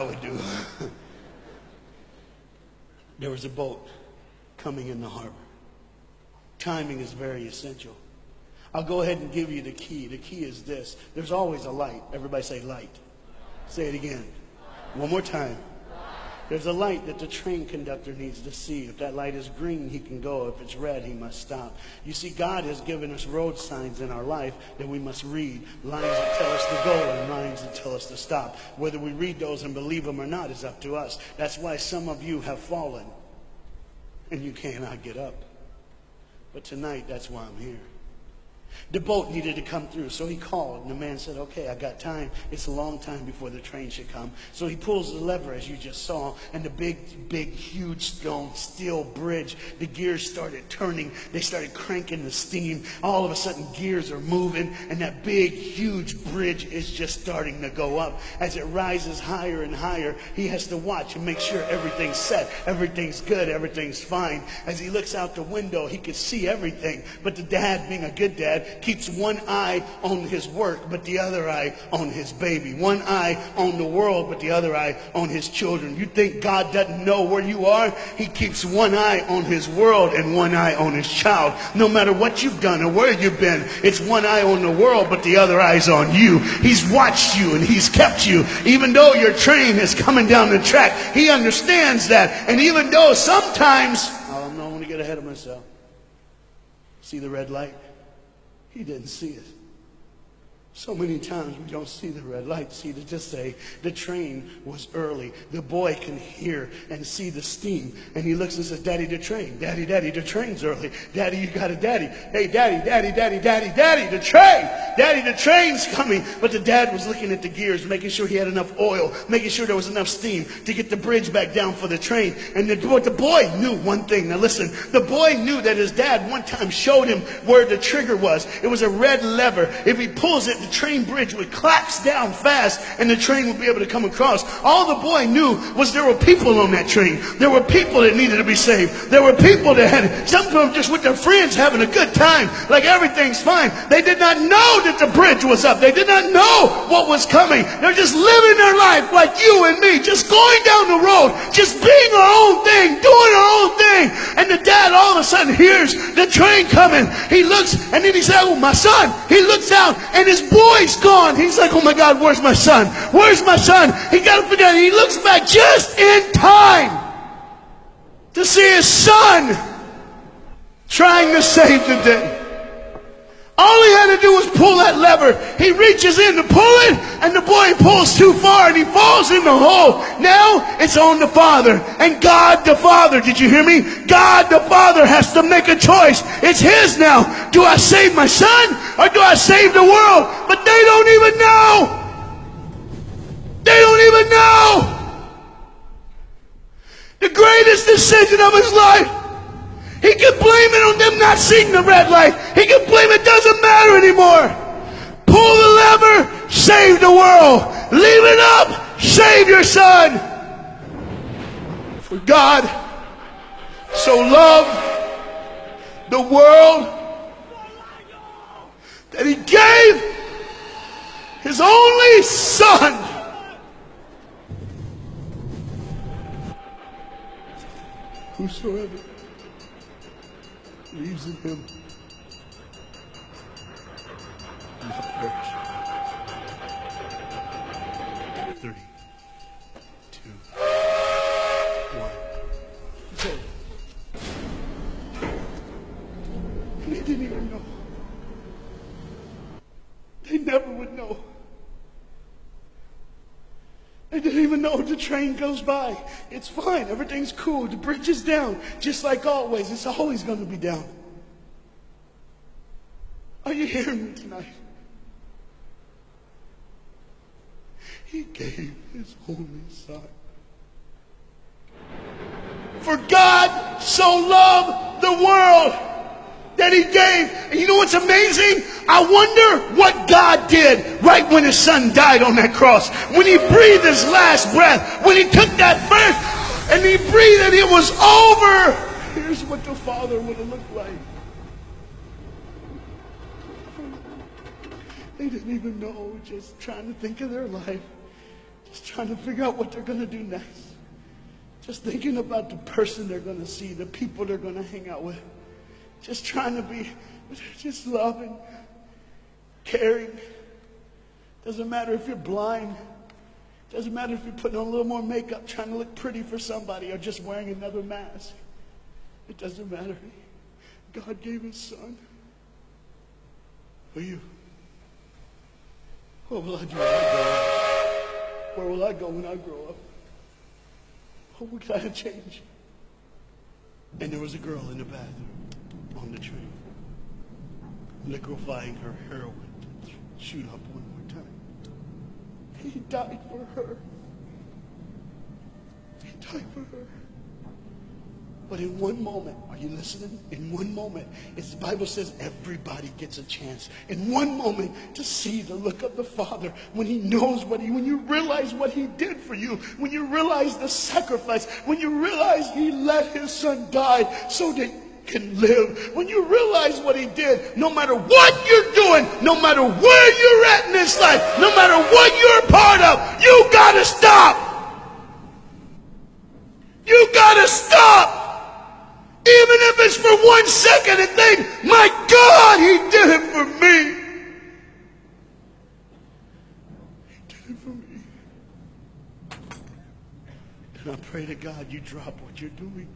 I would do. There was a boat coming in the harbor. Timing is very essential. I'll go ahead and give you the key. The key is this. There's always a light. Everybody say light. Say it again. One more time. There's a light that the train conductor needs to see. If that light is green, he can go. If it's red, he must stop. You see, God has given us road signs in our life that we must read. Lines that tell us to go and lines that tell us to stop. Whether we read those and believe them or not is up to us. That's why some of you have fallen and you cannot get up. But tonight, that's why I'm here. The boat needed to come through, so he called, and the man said, okay, I got time. It's a long time before the train should come. So he pulls the lever, as you just saw, and the big, huge steel bridge, the gears started turning. They started cranking the steam. All of a sudden, gears are moving, and that big, huge bridge is just starting to go up. As it rises higher and higher, he has to watch and make sure everything's set, everything's good, everything's fine. As he looks out the window, he can see everything, but the dad, being a good dad, keeps one eye on his work, but the other eye on his baby. One eye on the world, but the other eye on his children. You think God doesn't know where you are? He keeps one eye on his world and one eye on his child. No matter what you've done or where you've been, it's one eye on the world, but the other eye's on you. He's watched you and he's kept you. Even though your train is coming down the track, he understands that. And even though sometimes, I don't want to get ahead of myself. See the red light? He didn't see it. So many times we don't see the red light. See, to just say the train was early. The boy can hear and see the steam. And he looks and says, Daddy, the train. Daddy, the train's early. Daddy, you got a daddy. Hey, Daddy, the train. Daddy, the train's coming. But the dad was looking at the gears, making sure he had enough oil, making sure there was enough steam to get the bridge back down for the train. And the boy knew one thing. Now listen, the boy knew that his dad one time showed him where the trigger was. It was a red lever. If he pulls it, the train bridge would collapse down fast and the train would be able to come across. All the boy knew was there were people on that train. There were people that needed to be saved. There were people that had, some of them just with their friends having a good time, like everything's fine. They did not know that the bridge was up. They did not know what was coming. They're just living their life like you and me, just going down the road, just being our own thing, doing our own thing. And the dad all of a sudden hears the train coming. He looks and then he said, oh, my son. He looks out and his boy's gone. He's like, oh my God, where's my son? Where's my son? He got up and he looks back just in time to see his son trying to save the day. All he had to do was pull that lever. He reaches in to pull it, and the boy pulls too far, and he falls in the hole. Now it's on the father. And God the Father, did you hear me? God the Father has to make a choice. It's his now. Do I save my son, or do I save the world? But they don't even know. They don't even know. The greatest decision of his life. He can blame it on them not seeing the red light. He can blame it doesn't matter anymore. Pull the lever, save the world. Leave it up, save your son. For God so loved the world that he gave his only son. Whosoever believes in him will not perish. 3, 2, 1. So, and they didn't even know. They never would know. They didn't even know the train goes by. It's fine. Everything's cool. The bridge is down. Just like always. It's always going to be down. Are you hearing me tonight? He gave his only son. For God so loved the world that he gave. And you know what's amazing? I wonder what God did right when his son died on that cross. When he breathed his last breath. When he took that breath and he breathed and it was over. Here's what the Father would have looked like. They didn't even know, just trying to think of their life. Just trying to figure out what they're going to do next. Just thinking about the person they're going to see, the people they're going to hang out with. Just trying to be just loving, caring. Doesn't matter if you're blind. Doesn't matter if you're putting on a little more makeup, trying to look pretty for somebody, or just wearing another mask. It doesn't matter. God gave his son for you. What will I do when I grow up? Where will I go when I grow up? What would I change? And there was a girl in the bathroom on the train, liquefying her heroin to shoot up one more time. He died for her. He died for her. But in one moment, are you listening? In one moment, as the Bible says, everybody gets a chance. In one moment, to see the look of the Father when he knows when you realize what he did for you, when you realize the sacrifice, when you realize he let his son die so that you can live, when you realize what he did, no matter what you're doing, no matter where you're at in this life, no matter what you're a part of, you gotta stop. You gotta stop. Even if it's for 1 second, and think, my God, he did it for me. He did it for me. And I pray to God you drop what you're doing.